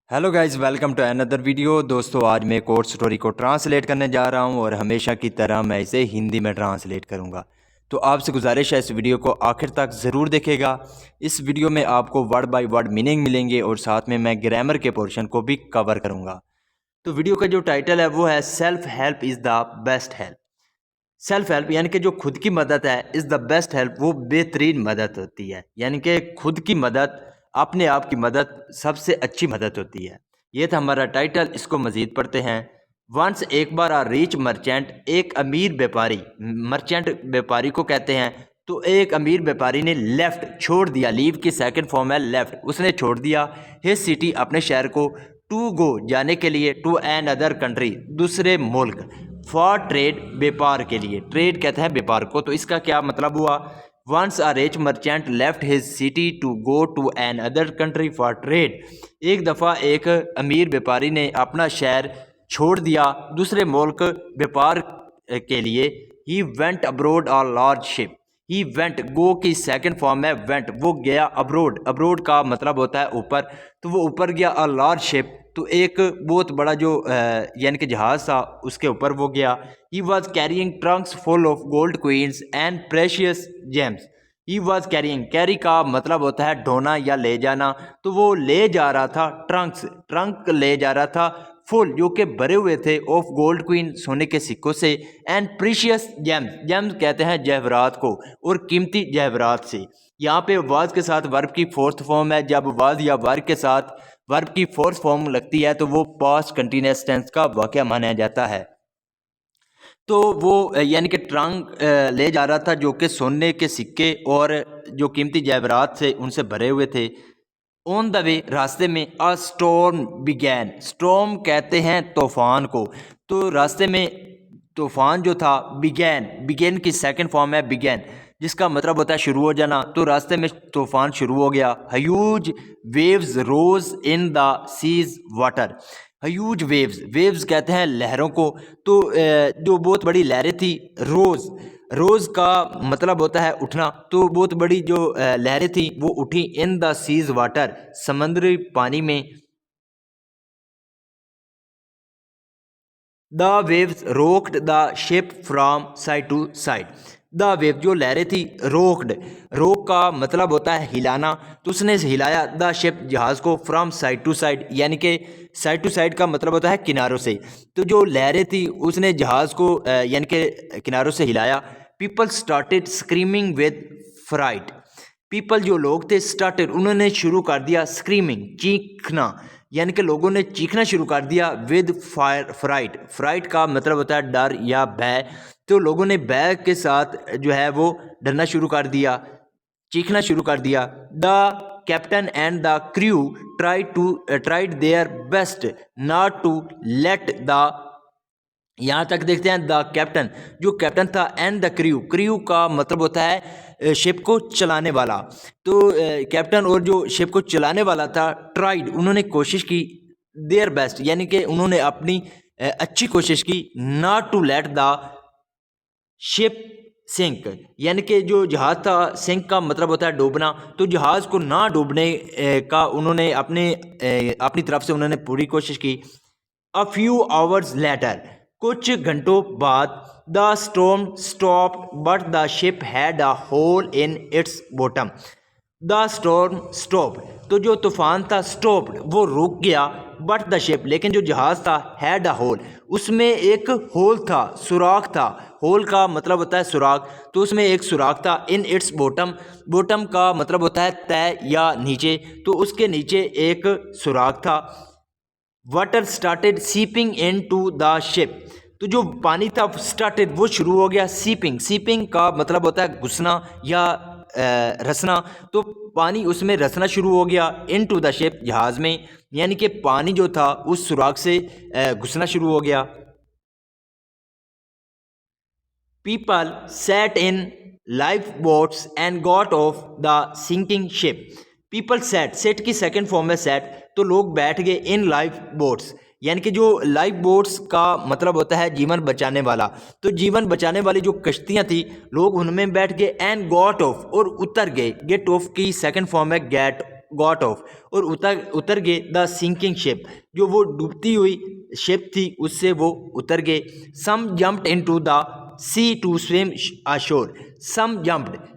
Hello guys, welcome to another video. दोस्तों, आज मैं एक और स्टोरी को ट्रांसलेट करने जा रहा हूं और हमेशा की तरह मैं इसे हिंदी में ट्रांसलेट करूंगा। तो आपसे गुजारिश है इस वीडियो को आखिर तक ज़रूर देखेगा। इस वीडियो में आपको वर्ड बाय वर्ड मीनिंग मिलेंगे और साथ में मैं ग्रामर के पोर्शन को भी कवर करूँगा। तो वीडियो का जो टाइटल है वो है self help is the best help. Self help यानी कि जो खुद की मदद है इज़ द बेस्ट हेल्प, वो बेहतरीन मदद होती है। यानी कि खुद की मदद, अपने आप की मदद सबसे अच्छी मदद होती है। ये था हमारा टाइटल। इसको मज़ीद पढ़ते हैं। वंस एक बार आ रिच मर्चेंट, एक अमीर व्यापारी, मर्चेंट व्यापारी को कहते हैं। तो एक अमीर व्यापारी ने लेफ्ट, छोड़ दिया। लीव की सेकंड फॉर्म है लेफ्ट, उसने छोड़ दिया हिज सिटी, अपने शहर को, टू गो, जाने के लिए, टू एन अदर कंट्री, दूसरे मुल्क, फॉर ट्रेड, व्यापार के लिए। ट्रेड कहते हैं व्यापार को। तो इसका क्या मतलब हुआ? Once a rich merchant left his city to go to another country for trade. एक दफ़ा एक अमीर व्यापारी ने अपना शहर छोड़ दिया दूसरे मुल्क व्यापार के लिए। He went abroad a large ship. He went, go की सेकंड फॉर्म है वेंट, वो गया अब्रोड। अब्रोड का मतलब होता है ऊपर। तो वो ऊपर गया। अ लार्ज शिप, तो एक बहुत बड़ा जो यानी कि जहाज़ था उसके ऊपर वो गया। He was carrying Trunks full of gold queen's and precious James. He was carrying, carry का मतलब होता है ढोना या ले जाना। तो वो ले जा रहा था ट्रंक्स, ट्रंक ले जा रहा था फुल, जो कि भरे हुए थे, ऑफ गोल्ड क्वीन, सोने के सिक्कों से, एंड प्रीशियस जेम्स, जेम्स कहते हैं जहवरात को, और कीमती जहवरात से। यहाँ पे वाज के साथ वर्ब की फोर्थ फॉर्म है। जब वाज या वर्ब के साथ वर्ब की फोर्थ फॉर्म लगती है तो वो पास्ट कंटिन्यूअस टेंस का वाक़या माना जाता है। तो वो यानी कि ट्रंक ले जा रहा था जो कि सोने के सिक्के और जो कीमती जेवरात से उनसे भरे हुए थे। ऑन द वे, रास्ते में, अ स्टॉर्म बिगैन, स्टॉर्म कहते हैं तूफान को। तो रास्ते में तूफान जो था, बिगैन, बिगैन की सेकंड फॉर्म है बिगैन, जिसका मतलब होता है शुरू हो जाना। तो रास्ते में तूफान शुरू हो गया। Huge waves rose in the sea's water. Huge waves, waves कहते हैं लहरों को। तो जो बहुत बड़ी लहरें थी, रोज, रोज का मतलब होता है उठना। तो बहुत बड़ी जो लहरें थी वो उठी इन द सीज वाटर, समुद्री पानी में। The waves rocked the ship from side to side. The wave, जो लहरें थी, रोक्ड, रोक का मतलब होता है हिलाना। तो उसने हिलाया द शिप, जहाज़ को, फ्रॉम साइड टू साइड, यानी कि साइड टू साइड का मतलब होता है किनारों से। तो जो लहरें थी उसने जहाज़ को यानी कि किनारों से हिलाया। People started screaming with fright. People, जो लोग थे, स्टार्टेड, उन्होंने शुरू कर दिया, स्क्रीमिंग, चीखना, यानी कि लोगों ने चीखना शुरू कर दिया, विद फायर फ्राइट। फ्राइट का मतलब होता है डर या भय। तो लोगों ने भय के साथ जो है वो डरना शुरू कर दिया, चीखना शुरू कर दिया। The captain and the crew tried their best not to let the, यहाँ तक देखते हैं, द कैप्टन, जो कैप्टन था, एंड द क्रू, क्रू का मतलब होता है शिप को चलाने वाला। तो कैप्टन और जो शिप को चलाने वाला था, ट्राइड, उन्होंने कोशिश की, देयर बेस्ट, यानी कि उन्होंने अपनी अच्छी कोशिश की, not to let the ship sink, यानी कि जो जहाज़ था, सिंक का मतलब होता है डूबना। तो जहाज़ को ना डूबने का उन्होंने अपनी तरफ से उन्होंने पूरी कोशिश की। अ फ्यू आवर्स लेटर, कुछ घंटों बाद, the storm stop but the ship had a hole in its bottom. The storm stop, तो जो तूफान था, स्टॉप्ड, वो रुक गया, बट द शिप, लेकिन जो जहाज़ था, हैड अ होल, उसमें एक होल था, सुराख था। होल का मतलब होता है सुराख। तो उसमें एक सुराख था। इन इट्स बॉटम, बॉटम का मतलब होता है तय या नीचे। तो उसके नीचे एक सुराख था। Water started seeping into the ship, तो जो पानी था स्टार्टेड, वो शुरू हो गया। सीपिंग, सीपिंग का मतलब होता है घुसना या रसना। तो पानी उसमें रसना शुरू हो गया, इन टू द शिप, जहाज़ में, यानी कि पानी जो था उस सुराख से घुसना शुरू हो गया। People sat in life boats and got off the sinking ship. People sat, set की सेकंड फॉर्म है सेट। तो लोग बैठ गए इन लाइफ बोट्स, यानी कि जो लाइफ बोट्स का मतलब होता है जीवन बचाने वाला। तो जीवन बचाने वाली जो कश्तियां थी, लोग उनमें बैठ गए। एंड गॉट ऑफ, और उतर गए। गेट ऑफ की सेकंड फॉर्म है गेट गॉट ऑफ, और उतर गए द सिंकिंग शिप, जो वो डूबती हुई शिप थी उससे वो उतर गए। Some jumped into the sea to swim ashore, some jumped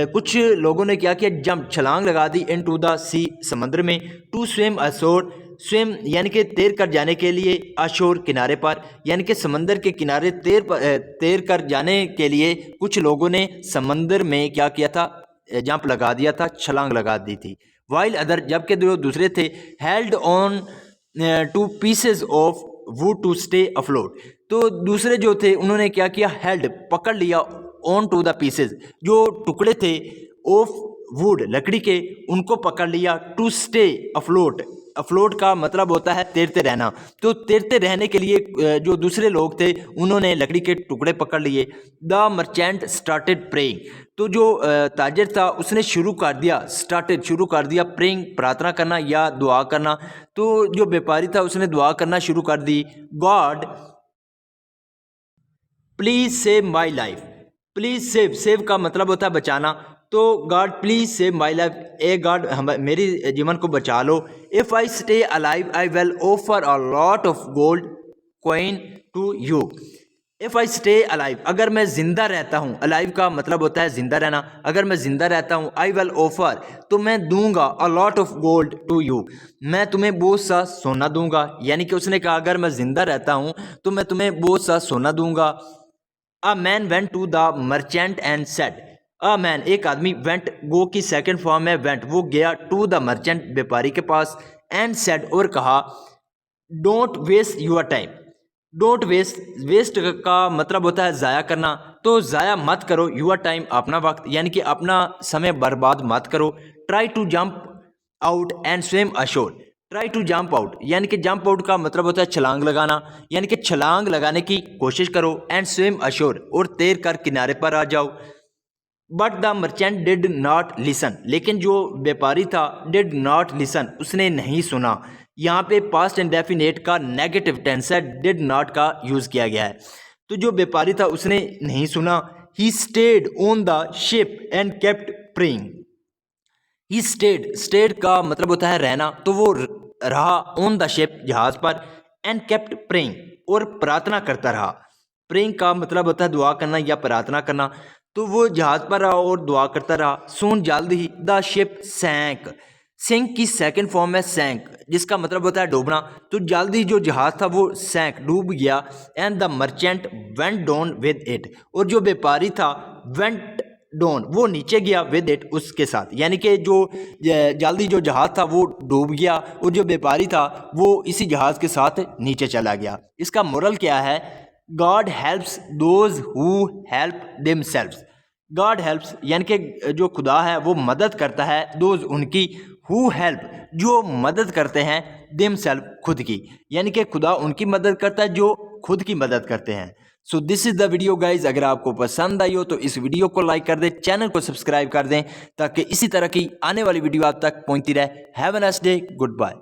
कुछ लोगों ने क्या किया, जंप छलांग लगा दी, इनटू द सी समंदर में, टू स्विम अशोर स्विम यानी कि तैर कर जाने के लिए, अशोर किनारे पर यानी कि समंदर के किनारे तैर कर जाने के लिए कुछ लोगों ने समंदर में क्या किया था, जंप लगा दिया था, छलांग लगा दी थी। वाइल अदर जबकि जो दूसरे थे, held on to pieces of wood to stay afloat, तो दूसरे जो थे उन्होंने क्या किया, हेल्ड पकड़ लिया, ऑन टू द पीसेज जो टुकड़े थे ऑफ वुड लकड़ी के, उनको पकड़ लिया, टू स्टे अफ्लोट, अफ्लोट का मतलब होता है तैरते रहना, तो तैरते रहने के लिए जो दूसरे लोग थे उन्होंने लकड़ी के टुकड़े पकड़ लिए। द मर्चेंट स्टार्टेड प्रेइंग, तो जो ताजर था उसने शुरू कर दिया प्रेइंग प्रार्थना करना या दुआ करना, तो जो व्यापारी था उसने दुआ करना शुरू कर दी। God please save my life, please save का मतलब होता है बचाना, तो God please save my life, ए गॉड मेरी जीवन को बचा लो। If I stay alive I will offer a lot of gold coin to you, if I stay alive अगर मैं जिंदा रहता हूँ, अलाइव का मतलब होता है जिंदा रहना, अगर मैं जिंदा रहता हूँ, आई विल ऑफर तो मैं दूंगा, a lot of gold to you मैं तुम्हें बहुत सा सोना दूंगा, यानी कि उसने कहा अगर मैं जिंदा रहता हूँ तो मैं तुम्हें बहुत सा सोना दूंगा। A man went to the merchant and said, a man एक आदमी, वेंट गो की सेकंड फॉर्म है वेंट, वो गया टू द मर्चेंट व्यापारी के पास, एंड सेड और कहा, don't waste your time, don't waste का मतलब होता है ज़ाया करना, तो ज़ाया मत करो, योर टाइम अपना वक्त यानी कि अपना समय बर्बाद मत करो। Try to jump out and swim ashore, try to jump out यानी कि जंप आउट का मतलब होता है छलांग लगाना, यानी कि छलांग लगाने की कोशिश करो, एंड स्विम अशोर और तैर कर किनारे पर आ जाओ। But the merchant did not listen, लेकिन जो व्यापारी था डिड नॉट लिसन उसने नहीं सुना, यहाँ पे पास्ट इंडेफिनेट का नेगेटिव टेंस है, डिड नॉट का यूज़ किया गया है, तो जो व्यापारी था उसने नहीं सुना। He stayed on the ship and kept praying, he stayed का मतलब होता है रहना, तो वो रहा ऑन द शिप जहाज पर, एंड केप्ट प्रेइंग और प्रार्थना करता रहा, प्रेइंग का मतलब होता है दुआ करना या प्रार्थना करना, तो वो जहाज पर रहा और दुआ करता रहा। सून जल्द ही द शिप सैंक, सिंक की सेकंड फॉर्म है सैंक जिसका मतलब होता है डूबना, तो जल्द ही जो जहाज था वो सैंक डूब गया। And the merchant went down with it, और जो व्यापारी था वेंट डाउन वो नीचे गया विद इट उसके साथ, यानी कि जो जल्दी जो जहाज था वो डूब गया और जो व्यापारी था वो इसी जहाज के साथ नीचे चला गया। इसका मोरल क्या है, God helps those who help themselves, God helps यानी कि जो खुदा है वो मदद करता है, दोज उनकी, हु हेल्प जो मदद करते हैं, देमसेल्व खुद की, यानी कि खुदा उनकी मदद करता है जो खुद की मदद करते हैं। So this is the video guys, अगर आपको पसंद आई हो तो इस वीडियो को लाइक कर दें, चैनल को सब्सक्राइब कर दें ताकि इसी तरह की आने वाली वीडियो आप तक पहुंचती रहे। Have a nice day, good bye.